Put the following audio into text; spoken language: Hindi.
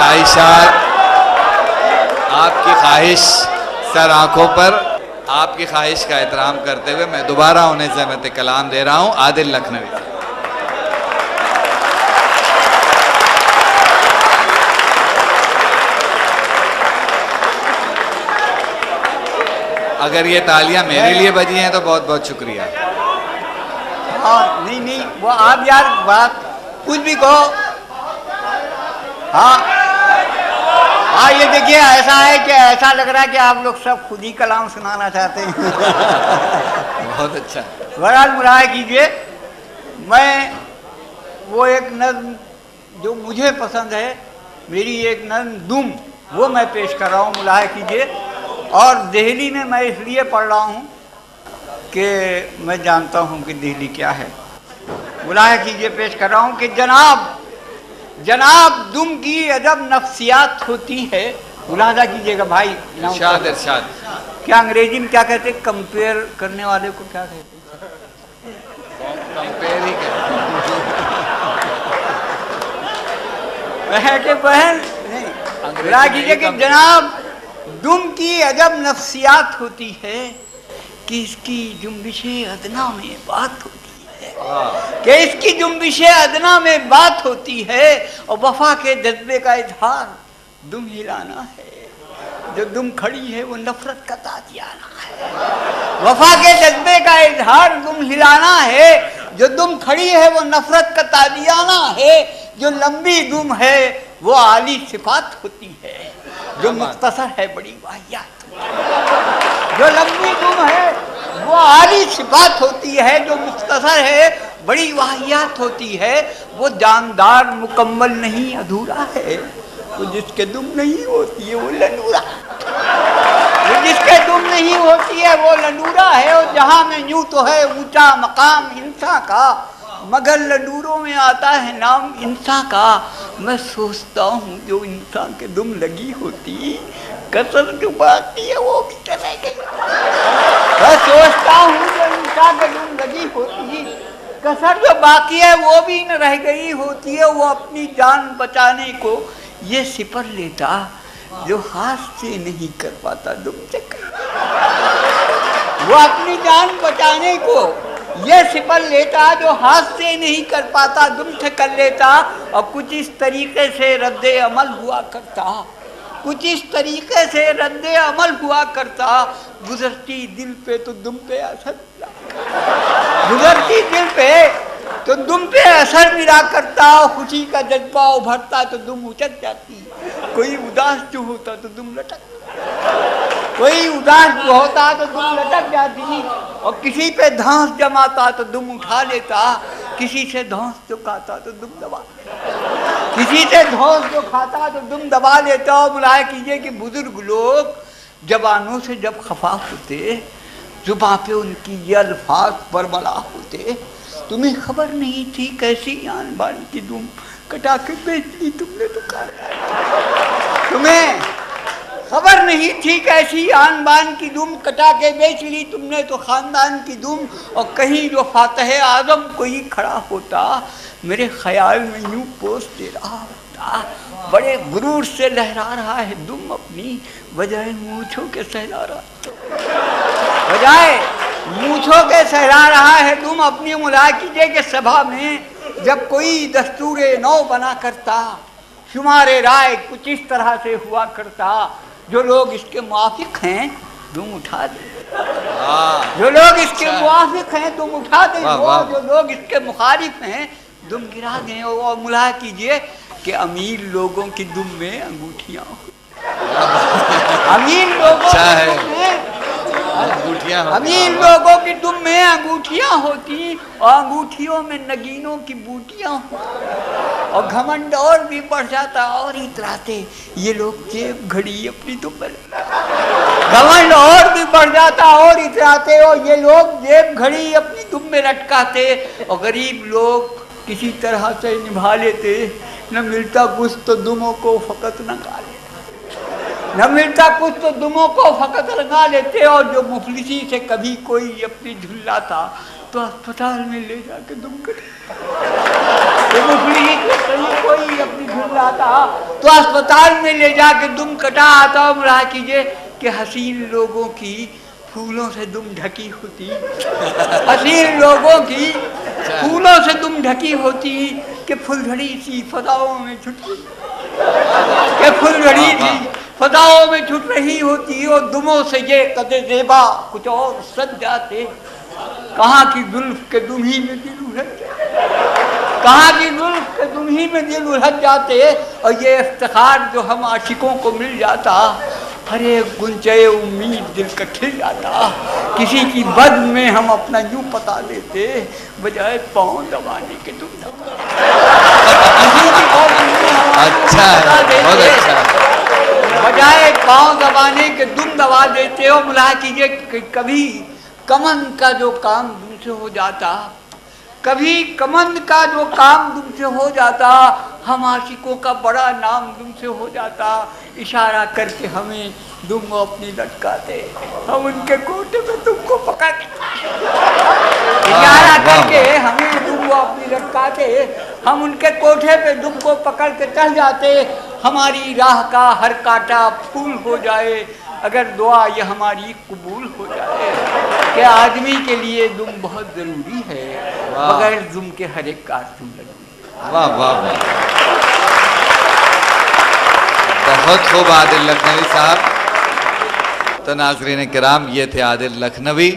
ख्वाहिशात, आपकी ख्वाहिश सर आंखों पर, आपकी ख्वाहिश का एहतराम करते हुए मैं दोबारा उन्हें ज़हमत कलाम दे रहा हूं। आदिल लखनवी। अगर ये तालियां मेरे लिए बजी हैं तो बहुत बहुत शुक्रिया। हाँ नहीं वो आप यार बात कुछ भी कहो। हाँ ये देखिए ऐसा है कि ऐसा लग रहा है कि आप लोग सब खुद ही कलाम सुनाना चाहते हैं। बहुत अच्छा। बहरहाल मुलाहा कीजिए, मैं वो एक नज़्म जो मुझे पसंद है, मेरी एक नज़्म दुम, वो मैं पेश कर रहा हूँ। मुलाहा कीजिए। और दिल्ली में मैं इसलिए पढ़ रहा हूँ कि मैं जानता हूँ कि दिल्ली क्या है। मुलाहा कीजिए, पेश कर रहा हूँ कि जनाब दुम की अजब नफ्सियात होती है। मुलाहा कीजिएगा भाई। इरशाद इरशाद। क्या अंग्रेजी में क्या कहते हैं? कंपेयर करने वाले को क्या कहते हैं? कंपेयर ही कहते बहन नहीं। मुलाहा कीजिए कि जनाब दुम की अजब नफ्सियात होती है कि इसकी जुम्बिशे अदना में बात होती है, कि इसकी जुम्बिशे अदना में बात होती है, और वफा के जज्बे का इजहार दुम हिलाना है। जो दुम खड़ी है वो नफरत का ताजियाना है। वफा के जज्बे का इजहार दुम हिलाना है। जो दुम खड़ी है वो नफरत का ताजियाना है। जो लंबी दुम है वो आली सिफात होती है। जो मुख्तसर है बड़ी वाहियात। जो लंबी दुम है वो आली सिफात होती है। जो मुख्तसर है बड़ी वाहियात होती है। वो जानदार मुकम्मल नहीं अधूरा है। वो जिसके दुम नहीं होती है वो लंडूरा। वो जिसके दुम नहीं होती है वो लंडूरा है। और जहाँ में यूं तो है ऊंचा मकाम इंसान का, मगर लंडूरों में आता है नाम इंसान का। मैं सोचता हूँ जो इंसान के दुम लगी होती, कसर जो बाकी है वो भी तो रह गई। मैं सोचता हूँ जो इंसान के दुम लगी होती, कसर जो बाकी है वो भी न रह गई होती है। वो अपनी जान बचाने को ये सिपर लेता जो हाथ से नहीं कर पाता दुम से कर। वो अपनी जान बचाने को ये सिपर लेता जो हाथ से नहीं कर पाता दुम से कर लेता। और कुछ इस तरीके से रद्दे अमल हुआ करता, कुछ इस तरीके से रद्दे अमल हुआ करता। गुजरती दिल पे तो दुम पे असर, गुजरती दिल पे तो दुम पे असर मिला करता। खुशी का जज्बा उभरता तो दुम उचक जाती। कोई उदास जो होता तो दुम लटक, कोई उदास जो होता तो दुम लटक जाती। और किसी पे धांस जमाता तो दुम उठा लेता। किसी से धौंस जो खाता तो दुम दबा, किसी से धौंस जो खाता तो दुम दबा लेता। और मुलाया कीजिए कि बुजुर्ग लोग जवानों से जब खफा होते, जुबां पे उनकी ये अल्फाज बरबला होते, तुम्हें खबर नहीं थी कैसी आन बान की दुम कटा के बेच ली तुमने दुकान। तुम्हें खबर नहीं थी कैसी आन बान की दुम कटा के बेच ली तुमने तो खानदान की दुम। और कहीं जो फातह आजम कोई खड़ा होता, मेरे ख्याल में यूं पोस्ट दे रहा होता, बड़े गुरूर से लहरा रहा है दुम अपनी, बजाय मूंछों के सहला रहा, बजाय मूंछों के सहला रहा है दुम अपनी। मुलाहा कीजिए कि सभा में जब कोई दस्तूरे नौ बना करता, शुमारे राय कुछ इस तरह से हुआ करता, जो लोग इसके मुआफिक हैं दुम उठा दे, जो लोग इसके मुआफिक हैं दुम उठा दे, जो लोग इसके मुखालिफ हैं दुम गिरा दें। और मुलाहा कीजिए कि अमीर लोगों की दुम में अंगूठियाँ, अमीर लोगों की दुम में अमीर लोगों की दुम में अंगूठियाँ होती, और अंगूठियों में नगीनों की बूटियाँ होती। और घमंड और भी बढ़ जाता और इतराते ये लोग जेब घड़ी अपनी दुम में, घमंड और भी बढ़ जाता और इतराते और ये लोग जेब घड़ी अपनी दुम में लटकाते। और गरीब लोग किसी तरह से निभा लेते, न मिलता कुछ तो दुमों को फकत न गा लेते, न मिलता कुछ तो दुमों को फकत लगा लेते। और जो मुफलिसी से कभी कोई अपनी झुल्लाता तो अस्पताल में ले जाके दुम कर वो मुफली कहीं कोई अपनी धुन लाता तो अस्पताल में ले जाके दुम कटा आता। मुराद कीजिए कि हसीन लोगों की फूलों से दुम ढकी होती, हसीन लोगों की फूलों से दुम ढकी होती कि फुलझड़ी सी फदाओं में छुटकी, कि फुलझड़ी सी फदाओं में छुट रही होती और दुमों से ये कदे ज़ेबा कुछ और सज जाते। कहाँ की जुल्फ के दुम्ही में दिल उलझ, कहाँ की जुल्फ के दुम्ही में दिल उलझ जाते और ये इफ्तिखार जो हम आशिकों को मिल जाता। अरे गुंचे उम्मीद दिल का खिल जाता, किसी की बद में हम अपना यूं पता देते बजाय पाँव दबाने के तुम अच्छा है, बहुत अच्छा है। बजाय पाँव दबाने के दुम दबा देते हो। मुलाह कीजिए कभी कमन का जो काम तुमसे हो जाता, कभी कमन का जो काम तुमसे हो जाता, हम आशिकों का बड़ा नाम तुमसे हो जाता। इशारा करके हमें दुम अपनी लटकाते, हम उनके कोटे में तुमको पकड़ के, इशारा करके हमें दुम अपनी लटकाते, हम उनके कोठे पे दुम को पकड़ के चढ़ जाते। हमारी राह का हर कांटा फूल हो जाए अगर दुआ ये हमारी कबूल हो जाए। कि आदमी के लिए दुम बहुत जरूरी है, बगैर दुम के हर एक काज तुम लगी। वाह वाह वाह, बहुत खूब आदिल लखनवी साहब। तो नाज़रीन किराम, ये थे आदिल लखनवी।